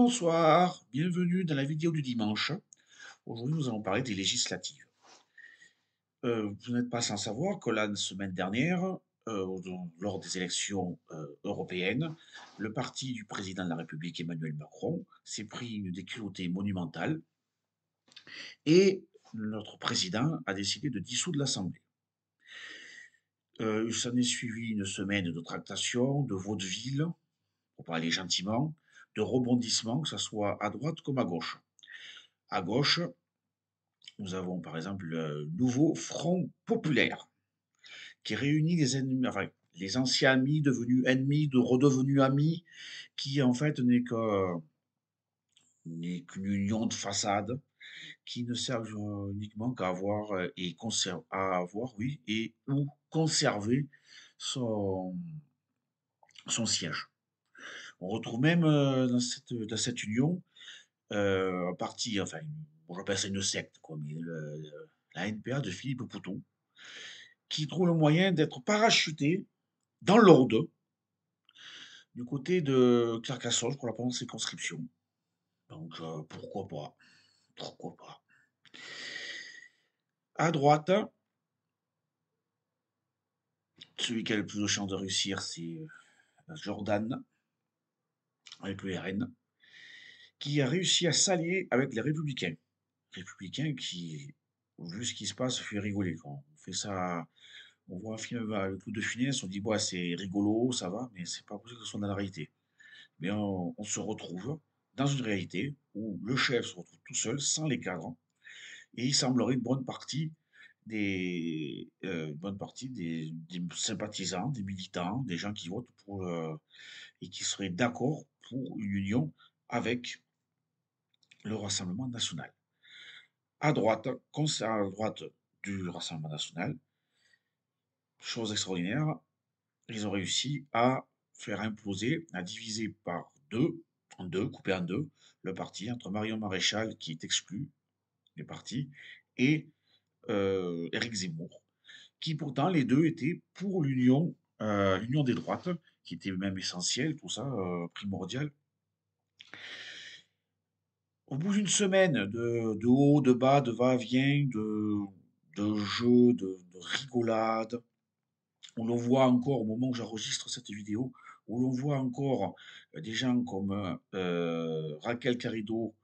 Bonsoir, bienvenue dans la vidéo du dimanche. Aujourd'hui, nous allons parler des législatives. Vous n'êtes pas sans savoir que la semaine dernière, lors des élections européennes, le parti du président de la République, Emmanuel Macron, s'est pris une déculottée monumentale et notre président a décidé de dissoudre l'Assemblée. Il s'en est suivi une semaine de tractations, de vaudeville, pour parler gentiment, de rebondissements, que ce soit à droite comme à gauche. À gauche, nous avons par exemple le nouveau Front populaire qui réunit les ennemis, enfin, les anciens amis devenus ennemis, de redevenus amis, qui en fait n'est qu'une union de façade, qui ne sert uniquement qu'à avoir à avoir, oui, et ou conserver son, son siège. On retrouve même dans cette union un parti, enfin, bon, j'appelle ça une secte, quoi, mais la NPA de Philippe Poutou, qui trouve le moyen d'être parachuté dans l'Aude, du côté de Carcassonne pour la première circonscription. Donc, pourquoi pas? Pourquoi pas? À droite, celui qui a le plus de chances de réussir, c'est Jordan, avec le RN, qui a réussi à s'allier avec les Républicains. Républicains qui, vu ce qui se passe, fait rigoler, quoi. On fait ça, on voit un film avec Loup de Funès, on dit, ouais, c'est rigolo, ça va, mais c'est pas possible que ce soit dans la réalité. Mais on se retrouve dans une réalité où le chef se retrouve tout seul, sans les cadres, et il semblerait une bonne partie des sympathisants, des militants, des gens qui votent pour et qui seraient d'accord pour une union avec le Rassemblement national. À droite du Rassemblement national, chose extraordinaire, ils ont réussi à faire imploser, à diviser par deux, en deux, couper en deux, le parti entre Marion Maréchal, qui est exclu des partis, et Éric Zemmour, qui pourtant les deux étaient pour l'union des droites, qui était même essentielle, tout ça, primordial. Au bout d'une semaine de haut, de bas, de va-et-vient, de jeux, de rigolade, où l'on voit encore, au moment où j'enregistre cette vidéo, où l'on voit encore des gens comme Raquel Carido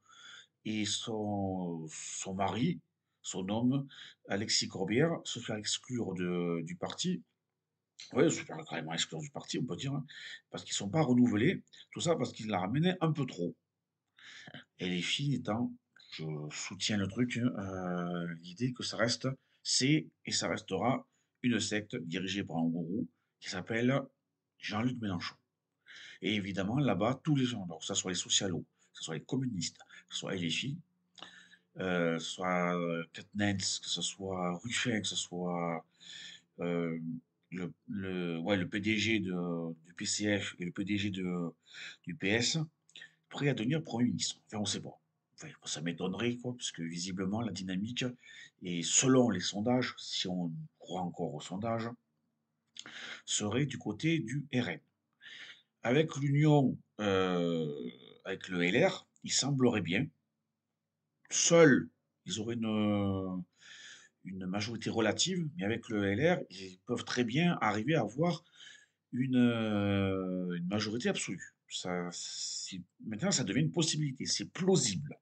et son mari, son homme, Alexis Corbière, se faire exclure du parti. Oui, se faire carrément exclure du parti, on peut dire, hein, parce qu'ils ne sont pas renouvelés. Tout ça parce qu'ils la ramenaient un peu trop. Et les filles étant, je soutiens le truc, hein, l'idée que ça reste, c'est et ça restera une secte dirigée par un gourou qui s'appelle Jean-Luc Mélenchon. Et évidemment, là-bas, tous les gens, alors que ce soit les socialos, que ce soit les communistes, que ce soit les filles, que ce soit Katnens, que ce soit Ruffin, que ce soit euh, ouais, le PDG du PCF et le PDG du PS, prêt à devenir Premier ministre. Enfin, on ne sait pas. Enfin, ça m'étonnerait, quoi, parce que visiblement, la dynamique, et selon les sondages, si on croit encore aux sondages, serait du côté du RN. Avec l'union, avec le LR, il semblerait bien, seuls, ils auraient une majorité relative, mais avec le LR, ils peuvent très bien arriver à avoir une majorité absolue. Maintenant, ça devient une possibilité, c'est plausible.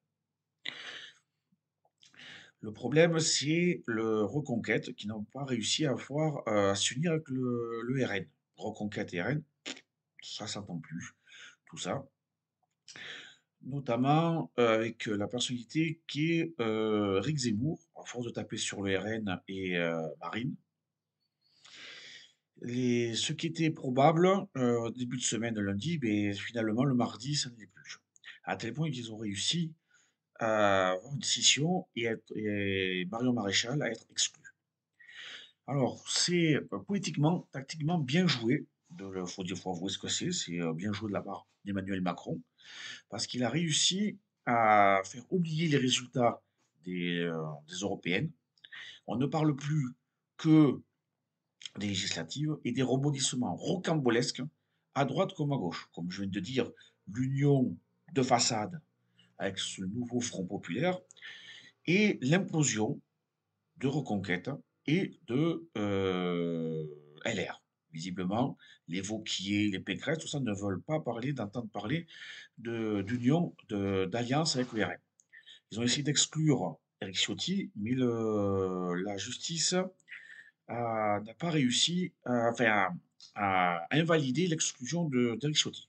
Le problème, c'est le Reconquête qui n'ont pas réussi à s'unir avec le RN. Reconquête et RN, ça s'entend plus, tout ça. Notamment avec la personnalité qui est Rick Zemmour, à force de taper sur le RN et Marine. Ce qui était probable début de semaine, lundi, mais finalement le mardi, ça ne l'est plus. À tel point qu'ils ont réussi à avoir une scission et Marion Maréchal à être exclu. Alors, c'est politiquement, tactiquement bien joué. Faut avouer ce que c'est bien joué de la part d'Emmanuel Macron, parce qu'il a réussi à faire oublier les résultats des européennes. On ne parle plus que des législatives et des rebondissements rocambolesques à droite comme à gauche. Comme je viens de dire, l'union de façade avec ce nouveau Front populaire et l'implosion de Reconquête et de LR. Visiblement, les Vauquier, les Pécresse, tout ça ne veulent pas d'entendre parler d'union, d'alliance avec le RN. Ils ont essayé d'exclure Éric Ciotti, mais la justice n'a pas réussi à invalider l'exclusion d'Éric Ciotti.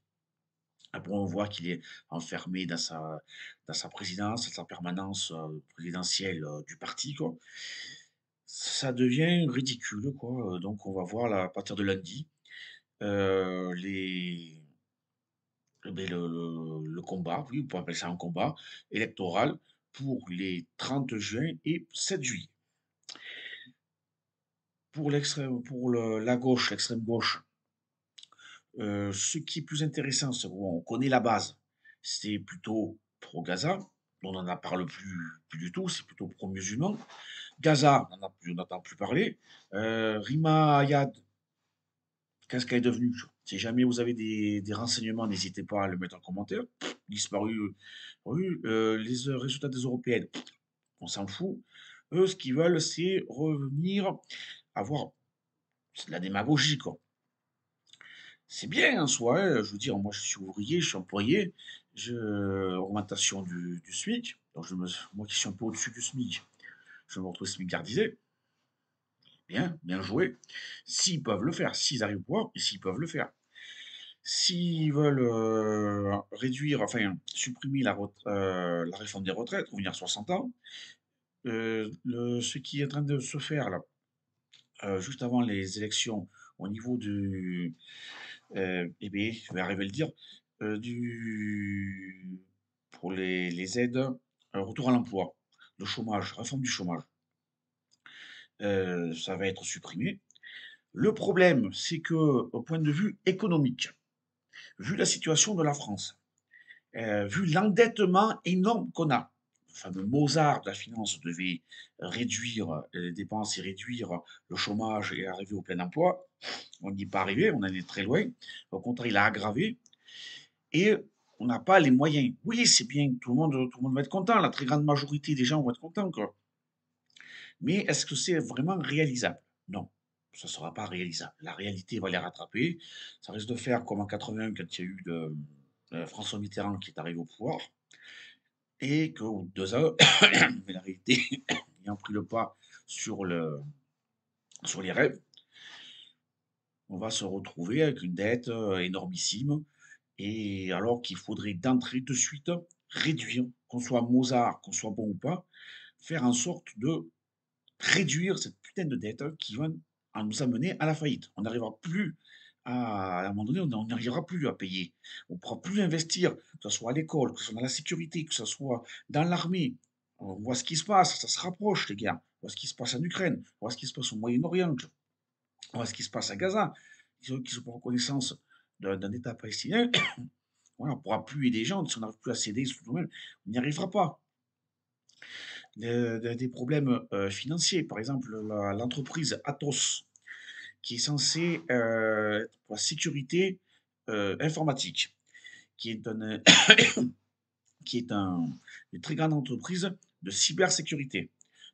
Après, on voit qu'il est enfermé dans sa présidence, dans sa permanence présidentielle du parti, quoi. Ça devient ridicule, quoi. Donc, on va voir là, à partir de lundi les, le combat, oui, on peut appeler ça un combat électoral pour les 30 juin et 7 juillet. Pour la gauche, l'extrême gauche, ce qui est plus intéressant, c'est qu'on connaît la base. C'est plutôt pro-Gaza, on n'en parle plus du tout, c'est plutôt pro-musulman. Gaza, on n'entend plus parler. Rima Ayad, qu'est-ce qu'elle est devenue? Si jamais vous avez des renseignements, n'hésitez pas à le mettre en commentaire. Disparu, oui, les résultats des européennes, on s'en fout. Eux, ce qu'ils veulent, c'est revenir, avoir c'est de la démagogie, quoi. C'est bien en soi, hein, je veux dire, moi je suis ouvrier, je suis employé, augmentation du SMIC, donc moi qui suis un peu au-dessus du SMIC, je me retrouve SMICardisé, bien, bien joué. S'ils peuvent le faire, s'ils arrivent au pouvoir, et s'ils peuvent le faire. S'ils veulent réduire, enfin supprimer la réforme des retraites, revenir à 60 ans, ce qui est en train de se faire là, juste avant les élections, au niveau eh bien, je vais arriver à le dire, du, pour les aides, retour à l'emploi, le chômage, réforme du chômage, ça va être supprimé. Le problème, c'est que, au point de vue économique, vu la situation de la France, vu l'endettement énorme qu'on a, le fameux Mozart de la finance devait réduire les dépenses et réduire le chômage et arriver au plein emploi. On n'y est pas arrivé, on en est très loin. Au contraire, il a aggravé et on n'a pas les moyens. Oui, c'est bien, tout le monde va être content, la très grande majorité des gens vont être contents, quoi. Mais est-ce que c'est vraiment réalisable? Non, ça ne sera pas réalisable. La réalité va les rattraper. Ça risque de faire comme en 81 quand il y a eu François Mitterrand qui est arrivé au pouvoir et qu'au bout de 2 ans, mais la réalité ayant pris le pas sur, sur les rêves, on va se retrouver avec une dette énormissime et alors qu'il faudrait d'entrée de suite réduire, qu'on soit Mozart, qu'on soit bon ou pas, faire en sorte de réduire cette putain de dette qui va nous amener à la faillite. On n'arrivera plus à un moment donné, on n'y arrivera plus à payer. On ne pourra plus investir, que ce soit à l'école, que ce soit dans la sécurité, que ce soit dans l'armée. On voit ce qui se passe, ça se rapproche, les gars. On voit ce qui se passe en Ukraine, on voit ce qui se passe au Moyen-Orient, on voit ce qui se passe à Gaza. Ils qui sont pas reconnaissance d'un État palestinien. Voilà, on ne pourra plus aider les gens si on n'arrive plus à céder sous nous-mêmes. On n'y arrivera pas. Des problèmes financiers, par exemple l'entreprise Atos, qui est censée être pour la sécurité informatique, qui est, qui est une très grande entreprise de cybersécurité,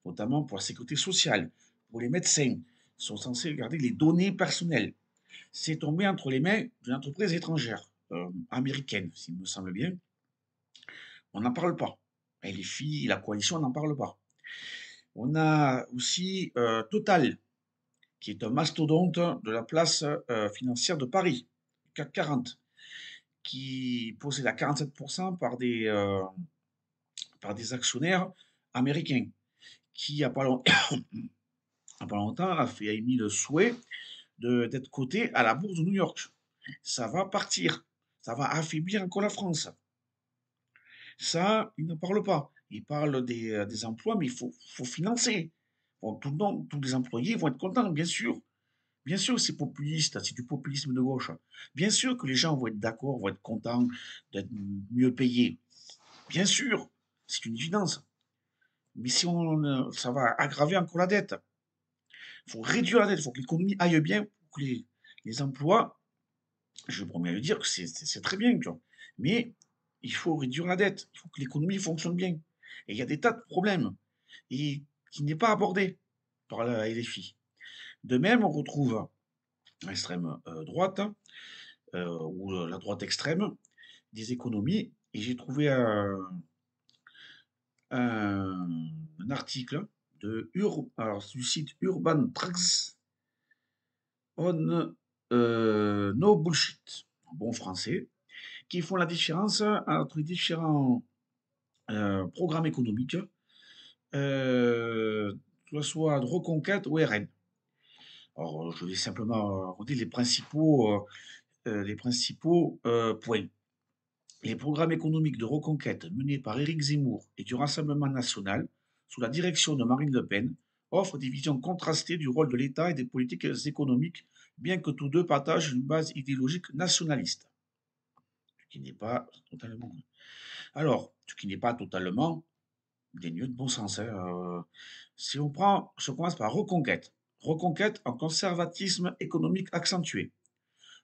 notamment pour la sécurité sociale, pour les médecins, qui sont censés garder les données personnelles. C'est tombé entre les mains d'une entreprise étrangère, américaine, s'il me semble bien. On n'en parle pas. Et les filles, la coalition n'en parle pas. On a aussi Total, qui est un mastodonte de la place financière de Paris, CAC 40, qui possède à 47% par des actionnaires américains, qui, il n'y a pas longtemps, a émis le souhait d'être coté à la bourse de New York. Ça va partir. Ça va affaiblir encore la France. Ça, ils ne parlent pas. Ils parlent des emplois, mais faut financer. Bon, tous les employés vont être contents, bien sûr. Bien sûr, c'est populiste, c'est du populisme de gauche. Bien sûr que les gens vont être d'accord, vont être contents d'être mieux payés. Bien sûr, c'est une évidence. Mais si ça va aggraver encore la dette. Il faut réduire la dette, il faut que l'économie aille bien, pour que les emplois, je me promets à le dire que c'est très bien, tu vois. Mais il faut réduire la dette, il faut que l'économie fonctionne bien. Et il y a des tas de problèmes et qui n'est pas abordé par la LFI. De même, on retrouve l'extrême droite ou la droite extrême des économies. Et j'ai trouvé un article alors, du site Urban Tracks on No Bullshit, en bon français, qui font la différence entre les différents programmes économiques, euh, que ce soit de Reconquête ou RN. Alors, je vais simplement redire les principaux points. Les programmes économiques de reconquête menés par Éric Zemmour et du Rassemblement national, sous la direction de Marine Le Pen, offrent des visions contrastées du rôle de l'État et des politiques économiques, bien que tous deux partagent une base idéologique nationaliste, ce qui n'est pas totalement. Alors, ce qui n'est pas totalement dénué de bon sens, hein. Si on prend, je commence par reconquête. Reconquête en conservatisme économique accentué.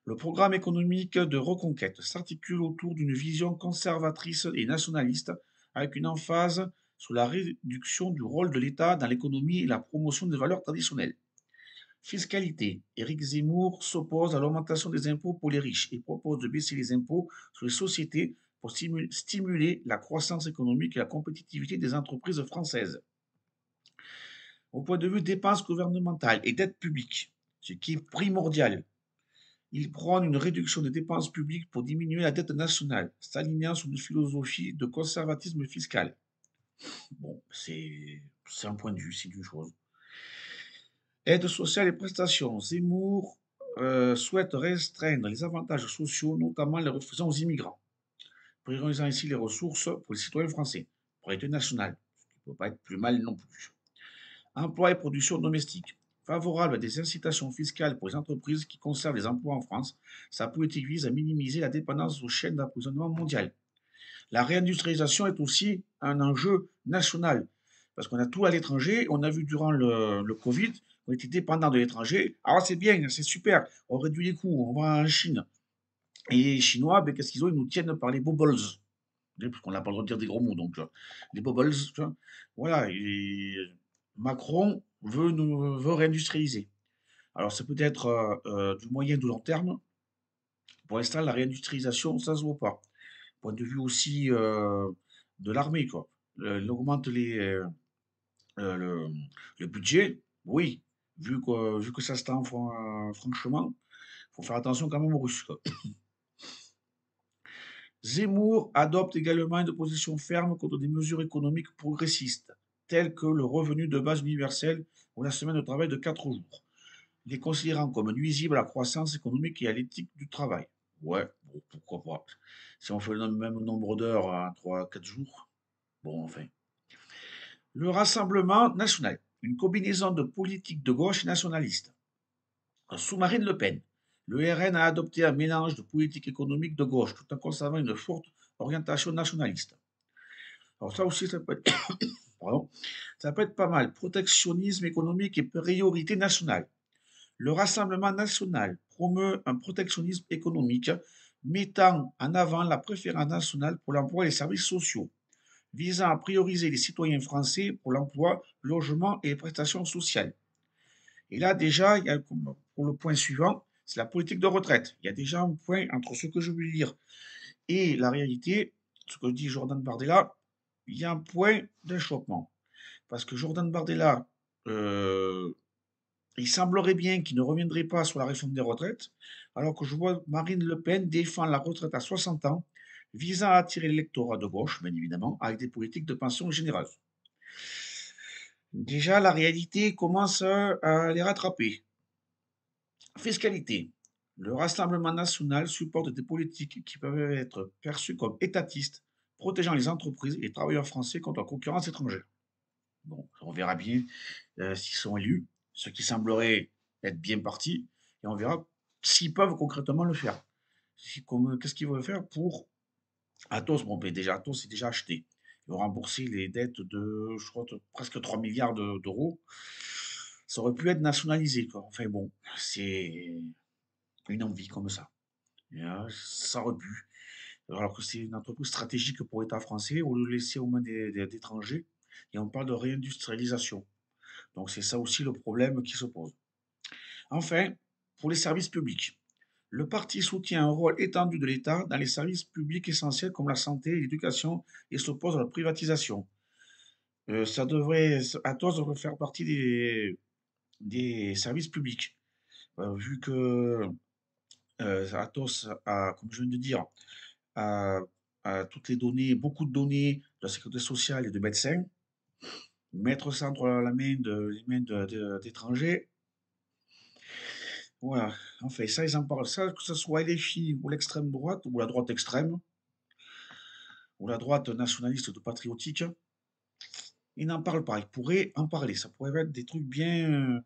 Le programme économique de reconquête s'articule autour d'une vision conservatrice et nationaliste, avec une emphase sur la réduction du rôle de l'État dans l'économie et la promotion des valeurs traditionnelles. Fiscalité. Éric Zemmour s'oppose à l'augmentation des impôts pour les riches et propose de baisser les impôts sur les sociétés pour stimuler la croissance économique et la compétitivité des entreprises françaises. Au point de vue dépenses gouvernementales et dette publique, ce qui est primordial, il prône une réduction des dépenses publiques pour diminuer la dette nationale, s'alignant sur une philosophie de conservatisme fiscal. Bon, c'est un point de vue, c'est une chose. Aide sociale et prestations. Zemmour souhaite restreindre les avantages sociaux, notamment les refusant aux immigrants, priorisant ainsi les ressources pour les citoyens français, priorité nationale, ce qui ne peut pas être plus mal non plus. Emploi et production domestique. Favorable à des incitations fiscales pour les entreprises qui conservent les emplois en France, sa politique vise à minimiser la dépendance aux chaînes d'approvisionnement mondiales. La réindustrialisation est aussi un enjeu national, parce qu'on a tout à l'étranger. On a vu durant le Covid, on était dépendant de l'étranger. Alors c'est bien, c'est super, on réduit les coûts, on va en Chine. Et les Chinois, ben, qu'est-ce qu'ils ont? Ils nous tiennent par les bubbles. Parce qu'on n'a pas le droit de dire des gros mots, donc les bubbles, tu vois. Voilà, et Macron veut réindustrialiser. Alors, c'est peut-être du moyen de long terme. Pour l'instant, la réindustrialisation, ça ne se voit pas. Point de vue aussi de l'armée, quoi. Il augmente le, le budget, oui, vu que ça se tend franchement, il faut faire attention quand même aux Russes, quoi. Zemmour adopte également une position ferme contre des mesures économiques progressistes, telles que le revenu de base universel ou la semaine de travail de 4 jours, les considérant comme nuisibles à la croissance économique et à l'éthique du travail. Ouais, bon, pourquoi pas. Si on fait le même nombre d'heures à 3, 4 jours, bon, enfin. Le Rassemblement national, une combinaison de politiques de gauche et nationaliste. Sous Marine Le Pen, le RN a adopté un mélange de politique économique de gauche tout en conservant une forte orientation nationaliste. Alors ça aussi, pardon, ça peut être pas mal. Protectionnisme économique et priorité nationale. Le Rassemblement national promeut un protectionnisme économique mettant en avant la préférence nationale pour l'emploi et les services sociaux, visant à prioriser les citoyens français pour l'emploi, le logement et les prestations sociales. Et là, déjà, il y a, pour le point suivant, c'est la politique de retraite. Il y a déjà un point entre ce que je veux dire et la réalité, ce que dit Jordan Bardella, il y a un point d'achoppement. Parce que Jordan Bardella, euh, il semblerait bien qu'il ne reviendrait pas sur la réforme des retraites, alors que je vois Marine Le Pen défendre la retraite à 60 ans, visant à attirer l'électorat de gauche, bien évidemment, avec des politiques de pension généreuses. Déjà, la réalité commence à les rattraper. Fiscalité. Le Rassemblement national supporte des politiques qui peuvent être perçues comme étatistes, protégeant les entreprises et les travailleurs français contre la concurrence étrangère. Bon, on verra bien s'ils sont élus, ce qui semblerait être bien parti, et on verra s'ils peuvent concrètement le faire. Qu'est-ce qu'ils veulent faire pour Atos? Bon, ben déjà, Atos est déjà acheté. Ils vont rembourser les dettes de, je crois, de presque 3 milliards d'euros. Ça aurait pu être nationalisé, quoi. Enfin bon, c'est une envie comme ça. Ça aurait pu. alors que c'est une entreprise stratégique pour l'État français, on le laisser aux mains d'étrangers, et on parle de réindustrialisation. Donc c'est ça aussi le problème qui se pose. Enfin, pour les services publics, le parti soutient un rôle étendu de l'État dans les services publics essentiels comme la santé et l'éducation et s'oppose à la privatisation. Ça devrait, Atos devrait faire partie des services publics, vu que Atos a, comme je viens de dire, a, a toutes les données, beaucoup de données de la sécurité sociale et de médecins, mettre ça entre les mains d'étrangers. Voilà, en fait, ça, ils en parlent. Ça, que ce soit LFI ou l'extrême droite, ou la droite extrême, ou la droite nationaliste de patriotique, ils n'en parlent pas. Ils pourraient en parler. Ça pourrait être des trucs bien.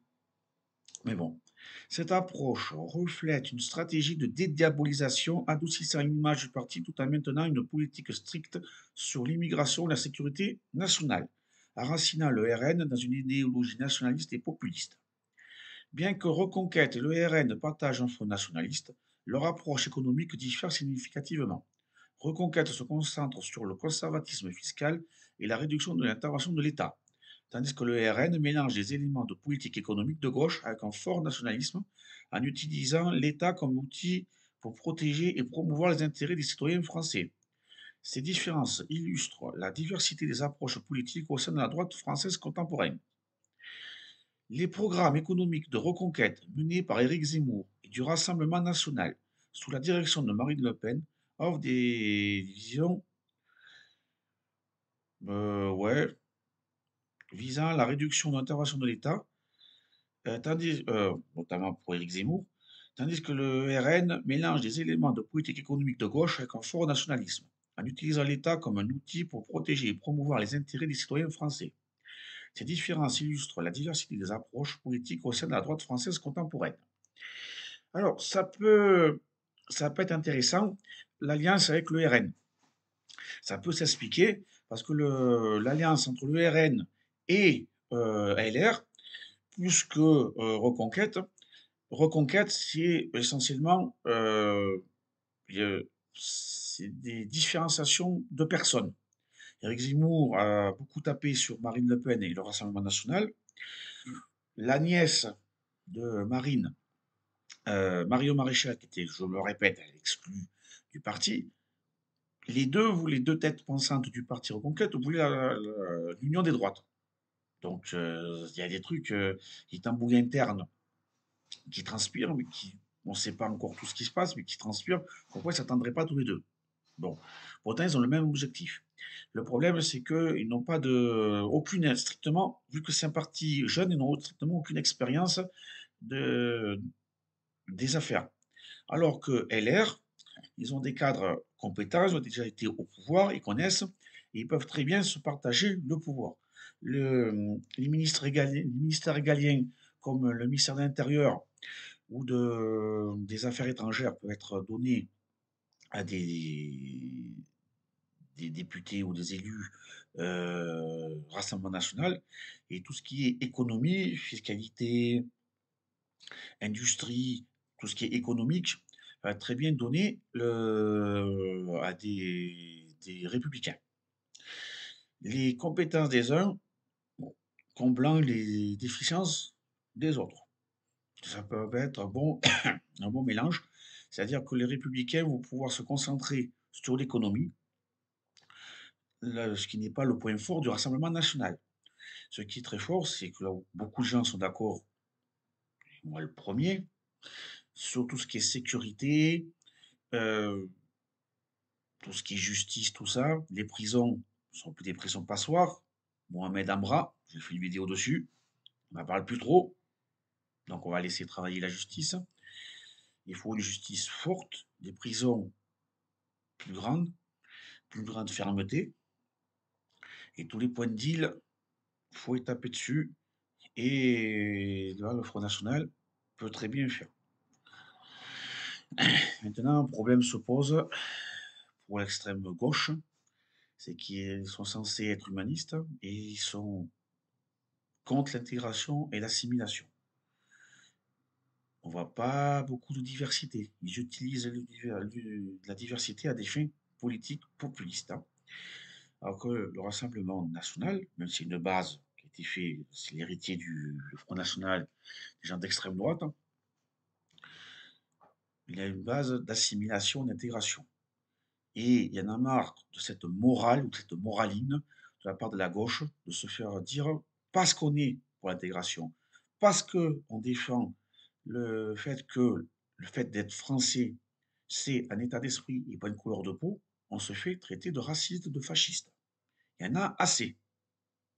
Mais bon. Cette approche reflète une stratégie de dédiabolisation, adoucissant l'image du parti tout en maintenant une politique stricte sur l'immigration et la sécurité nationale, enracinant le RN dans une idéologie nationaliste et populiste. Bien que Reconquête et le RN partagent un front nationaliste, leur approche économique diffère significativement. Reconquête se concentre sur le conservatisme fiscal et la réduction de l'intervention de l'État, tandis que le RN mélange des éléments de politique économique de gauche avec un fort nationalisme en utilisant l'État comme outil pour protéger et promouvoir les intérêts des citoyens français. Ces différences illustrent la diversité des approches politiques au sein de la droite française contemporaine. Les programmes économiques de reconquête menés par Éric Zemmour et du Rassemblement national sous la direction de Marine Le Pen offrent des visions ouais, visant la réduction de l'intervention de l'État, notamment pour Éric Zemmour, tandis que le RN mélange des éléments de politique économique de gauche avec un fort nationalisme, en utilisant l'État comme un outil pour protéger et promouvoir les intérêts des citoyens français. Ces différences illustrent la diversité des approches politiques au sein de la droite française contemporaine. Alors, ça peut être intéressant, l'alliance avec le RN. Ça peut s'expliquer parce que l'alliance entre le RN et LR, plus que Reconquête, Reconquête, c'est essentiellement c'est des différenciations de personnes. Éric Zemmour a beaucoup tapé sur Marine Le Pen et le Rassemblement national. La nièce de Marine, Mario Maréchal, qui était, je le répète, elle est exclue du parti, les deux têtes pensantes du parti Reconquête voulaient l'union des droites. Donc, il y a des trucs, des tambouilles internes qui transpirent, mais qui, on ne sait pas encore tout ce qui se passe, mais qui transpirent. Pourquoi ils ne s'attendraient pas tous les deux? Bon, pourtant, ils ont le même objectif. Le problème, c'est qu'ils n'ont pas strictement, vu que c'est un parti jeune, ils n'ont strictement aucune expérience de, des affaires. Alors que LR, ils ont des cadres compétents, ils ont déjà été au pouvoir, ils connaissent, et ils peuvent très bien se partager le pouvoir. Les ministères régaliens, comme le ministère de l'Intérieur ou des Affaires étrangères, peuvent être donnés à des députés ou des élus Rassemblement national, et tout ce qui est économie, fiscalité, industrie, tout ce qui est économique, va très bien donné à des républicains. Les compétences des uns, bon, comblant les déficiences des autres. Ça peut être un bon mélange, c'est-à-dire que les républicains vont pouvoir se concentrer sur l'économie, ce qui n'est pas le point fort du Rassemblement national. Ce qui est très fort, c'est que là où beaucoup de gens sont d'accord, moi le premier, sur tout ce qui est sécurité, euh, tout ce qui est justice, tout ça. Les prisons sont plus des prisons passoires. Mohamed Amra, j'ai fait une vidéo dessus. On n'en parle plus trop. Donc on va laisser travailler la justice. Il faut une justice forte, des prisons plus grandes, plus grande fermeté. Et tous les points de deal, il faut y taper dessus. Et là, le Front National peut très bien faire. Maintenant, un problème se pose pour l'extrême gauche, c'est qu'ils sont censés être humanistes et ils sont contre l'intégration et l'assimilation. On voit pas beaucoup de diversité. Ils utilisent la diversité à des fins politique populiste, hein. Alors que le Rassemblement national, même si c'est une base qui a été faite, c'est l'héritier du le Front national, des gens d'extrême droite, hein, il a une base d'assimilation, d'intégration. Et il y en a marre de cette morale ou de cette moraline de la part de la gauche de se faire dire parce qu'on est pour l'intégration, parce qu'on défend le fait d'être français, c'est un état d'esprit et pas une couleur de peau, on se fait traiter de raciste, de fasciste. Il y en a assez.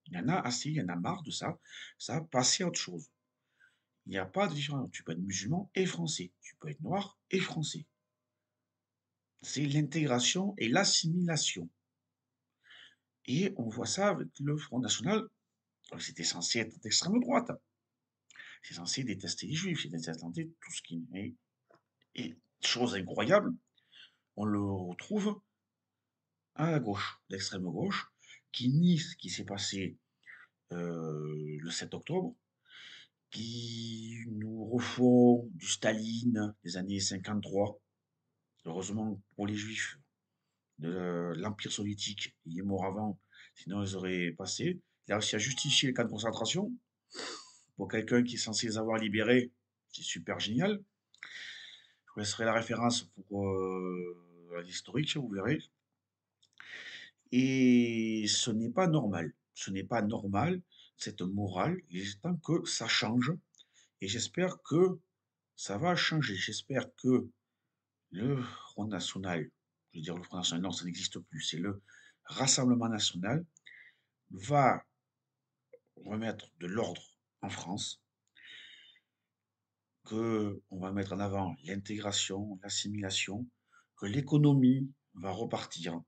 Il y en a assez, il y en a marre de ça. Ça a passé à autre chose. Il n'y a pas de différence. Tu peux être musulman et français. Tu peux être noir et français. C'est l'intégration et l'assimilation. Et on voit ça avec le Front National. C'était censé être d'extrême droite. C'est censé détester les juifs, c'est détester tout ce qui est. Et chose incroyable, on le retrouve à la gauche, l'extrême gauche, qui nie ce qui s'est passé le 7 octobre, qui nous refont du Staline des années 53. Heureusement pour les juifs de l'Empire soviétique, il est mort avant, sinon ils auraient passé. Il a réussi à justifier les camps de concentration. Pour quelqu'un qui est censé les avoir libérés, c'est super génial. Je vous laisserai la référence pour l'historique, vous verrez. Et ce n'est pas normal. Ce n'est pas normal, cette morale. Il est temps que ça change. Et j'espère que ça va changer. J'espère que le Front National, je veux dire le Front National, non, ça n'existe plus, c'est le Rassemblement National, va remettre de l'ordre en France, qu'on va mettre en avant l'intégration, l'assimilation, que l'économie va repartir,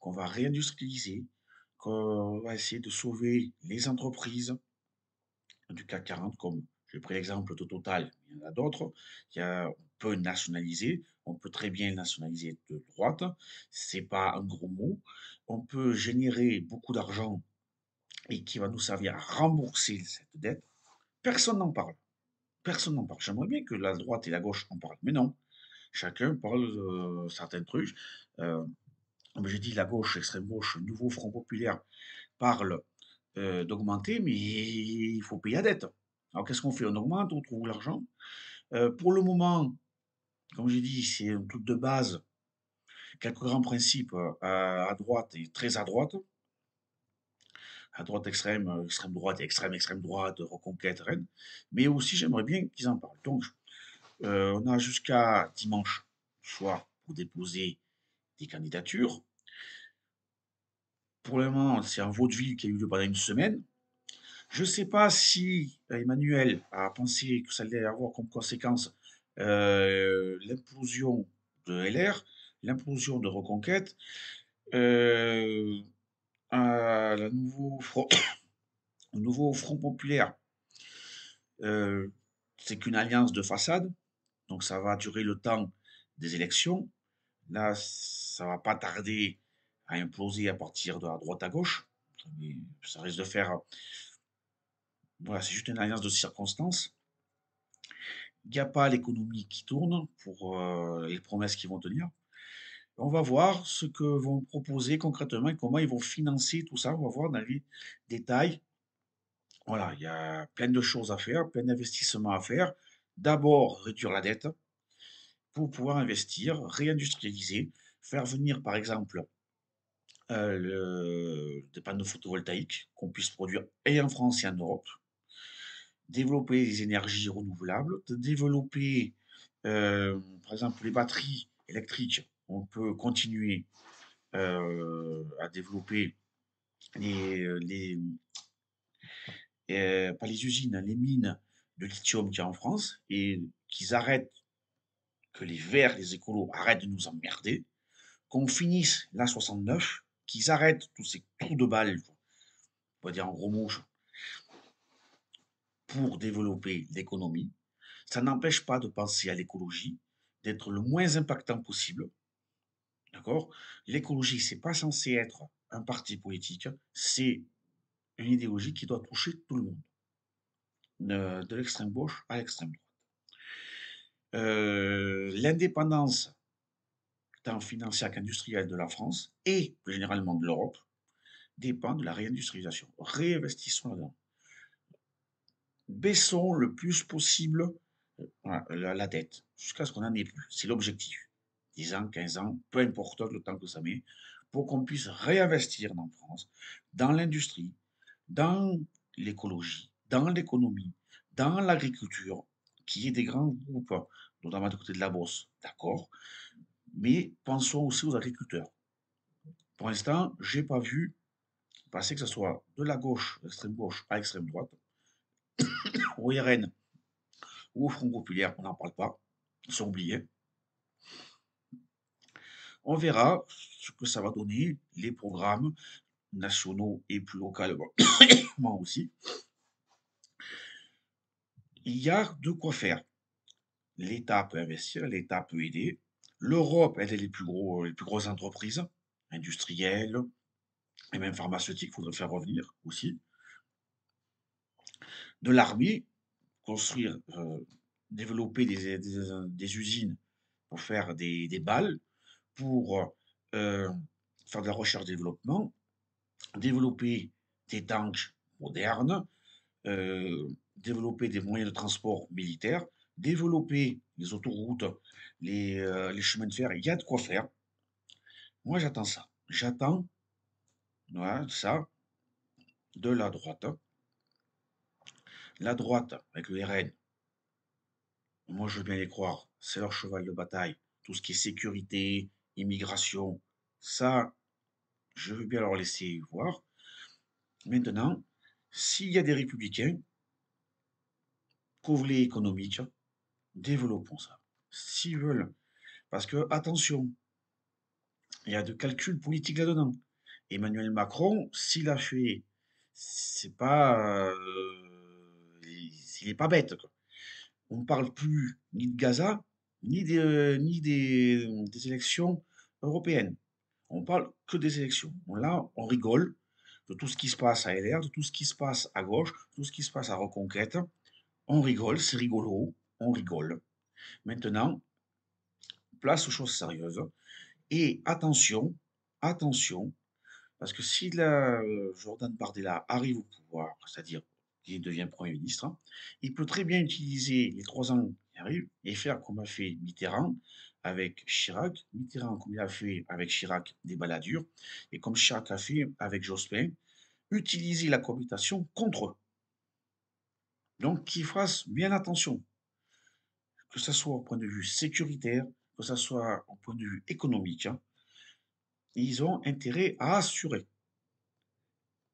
qu'on va réindustrialiser, qu'on va essayer de sauver les entreprises du CAC 40, comme j'ai pris l'exemple de Total, il y en a d'autres. On peut nationaliser, on peut très bien nationaliser de droite, c'est pas un gros mot. On peut générer beaucoup d'argent et qui va nous servir à rembourser cette dette. Personne n'en parle. Personne n'en parle. J'aimerais bien que la droite et la gauche en parlent, mais non. Chacun parle de certains trucs. Euh, Comme j'ai dit, la gauche, l'extrême gauche, le nouveau Front populaire parle d'augmenter, mais il faut payer la dette. Alors qu'est-ce qu'on fait? On augmente, on trouve l'argent. Pour le moment, comme j'ai dit, c'est un truc de base, quelques grands principes à droite et très à droite extrême, extrême droite, extrême droite, reconquête, reine. Mais aussi, j'aimerais bien qu'ils en parlent. Donc, on a jusqu'à dimanche soir pour déposer des candidatures. Pour le moment, c'est un vaudeville qui a eu lieu pendant une semaine. Je ne sais pas si Emmanuel a pensé que ça allait avoir comme conséquence l'implosion de LR, l'implosion de Reconquête, euh, le nouveau front, le nouveau Front populaire. euh, c'est qu'une alliance de façade, donc ça va durer le temps des élections. Là, ça va pas tarder à imploser à partir de la droite à gauche. Mais ça risque de faire. Voilà, c'est juste une alliance de circonstances. Il n'y a pas l'économie qui tourne pour les promesses qu'ils vont tenir. On va voir ce que vont proposer concrètement et comment ils vont financer tout ça. On va voir dans les détails. Voilà, il y a plein de choses à faire, plein d'investissements à faire. D'abord, réduire la dette pour pouvoir investir, réindustrialiser, faire venir par exemple des panneaux photovoltaïques qu'on puisse produire et en France et en Europe, développer les énergies renouvelables, de développer par exemple les batteries électriques. On peut continuer à développer les pas les usines, hein, les mines de lithium qu'il y a en France et qu'ils arrêtent, que les verts, les écolos arrêtent de nous emmerder, qu'on finisse l'A69, qu'ils arrêtent tous ces trous de balles, on va dire en gros mots, pour développer l'économie. Ça n'empêche pas de penser à l'écologie, d'être le moins impactant possible. D'accord? L'écologie, c'est pas censé être un parti politique, c'est une idéologie qui doit toucher tout le monde, de l'extrême gauche à l'extrême droite. L'indépendance tant financière qu'industrielle de la France et plus généralement de l'Europe, dépend de la réindustrialisation. Réinvestissons là-dedans. Baissons le plus possible voilà, la dette jusqu'à ce qu'on n'en ait plus. C'est l'objectif. 10 ans, 15 ans, peu importe le temps que ça met, pour qu'on puisse réinvestir en France, dans l'industrie, dans l'écologie, dans l'économie, dans l'agriculture, qui est des grands groupes, notamment du côté de la Beauce, d'accord, mais pensons aussi aux agriculteurs. Pour l'instant, j'ai pas vu passer que ce soit de la gauche à l'extrême droite, au RN ou au Front populaire, on n'en parle pas, ils sont oubliés. On verra ce que ça va donner, les programmes nationaux et plus localement aussi. Il y a de quoi faire. L'État peut investir, l'État peut aider. L'Europe aide les plus grosses entreprises industrielles et même pharmaceutiques, il faudrait faire revenir aussi. De l'armée, construire, développer des usines pour faire des balles, pour faire de la recherche-développement, développer des tanks modernes, développer des moyens de transport militaires, développer les autoroutes, les chemins de fer. Il y a de quoi faire. Moi, j'attends ça. J'attends voilà, ça de la droite. La droite, avec le RN, moi, je veux bien les croire. C'est leur cheval de bataille. Tout ce qui est sécurité, immigration, ça, je veux bien leur laisser voir. Maintenant, s'il y a des républicains, couvre-les économiques, développons ça. S'ils veulent. Parce que, attention, il y a de calculs politiques là-dedans. Emmanuel Macron, s'il a fait, c'est pas, il est pas bête, quoi. On ne parle plus ni de Gaza, ni des élections européennes. On parle que des élections. Bon, là, on rigole de tout ce qui se passe à LR, de tout ce qui se passe à gauche, de tout ce qui se passe à Reconquête. On rigole, c'est rigolo, on rigole. Maintenant, place aux choses sérieuses. Et attention, attention, parce que si Jordan Bardella arrive au pouvoir, c'est-à-dire qu'il devient Premier ministre, hein, il peut très bien utiliser les 3 ans qui arrivent et faire comme a fait Mitterrand avec Chirac, Mitterrand comme il a fait avec Chirac des baladures, et comme Chirac a fait avec Jospin, utiliser la cohabitation contre eux. Donc qu'ils fassent bien attention, que ce soit au point de vue sécuritaire, que ce soit au point de vue économique, hein, ils ont intérêt à assurer.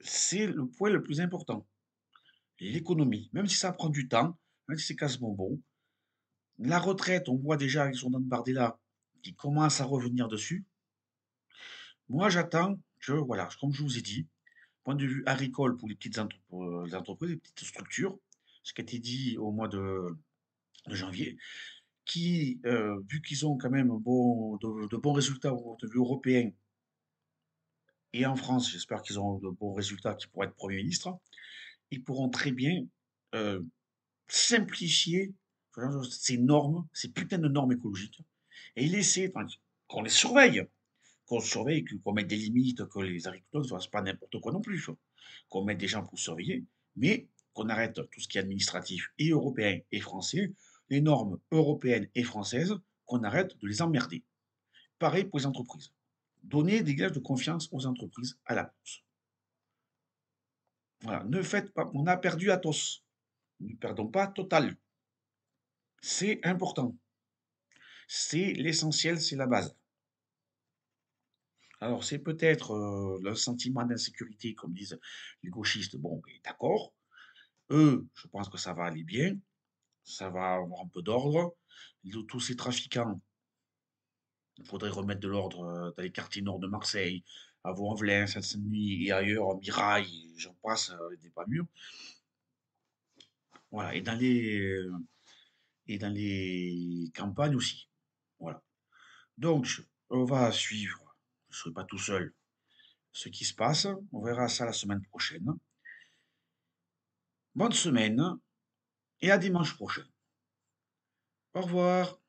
C'est le point le plus important. L'économie, même si ça prend du temps, même si c'est casse-bonbon. La retraite, on voit déjà avec Jordan Bardella qui commence à revenir dessus. Moi, j'attends que, voilà, comme je vous ai dit, point de vue agricole pour les entreprises, les petites structures, ce qui a été dit au mois de janvier, qui, vu qu'ils ont quand même de bons résultats au point de vue européen et en France, j'espère qu'ils auront de bons résultats qui pourront être Premier ministre, ils pourront très bien euh, simplifier ces normes, ces putains de normes écologiques, et laisser, enfin, qu'on surveille, qu'on mette des limites, que les agriculteurs ne fassent pas n'importe quoi non plus, qu'on mette des gens pour surveiller, mais qu'on arrête tout ce qui est administratif et européen et français, les normes européennes et françaises, qu'on arrête de les emmerder. Pareil pour les entreprises. Donner des gages de confiance aux entreprises à la bourse. Voilà, ne faites pas, on a perdu Atos. Ne perdons pas Total. C'est important. C'est l'essentiel, c'est la base. Alors, c'est peut-être le sentiment d'insécurité, comme disent les gauchistes. Bon, mais d'accord. Eux, je pense que ça va aller bien. Ça va avoir un peu d'ordre. Tous ces trafiquants, il faudrait remettre de l'ordre dans les quartiers nord de Marseille, à Vaux-en-Velin, Saint-Denis et ailleurs, Mirail, j'en passe, des pas mûrs. Voilà, et dans les campagnes aussi. Voilà. Donc, on va suivre, je ne serai pas tout seul, ce qui se passe. On verra ça la semaine prochaine. Bonne semaine et à dimanche prochain. Au revoir.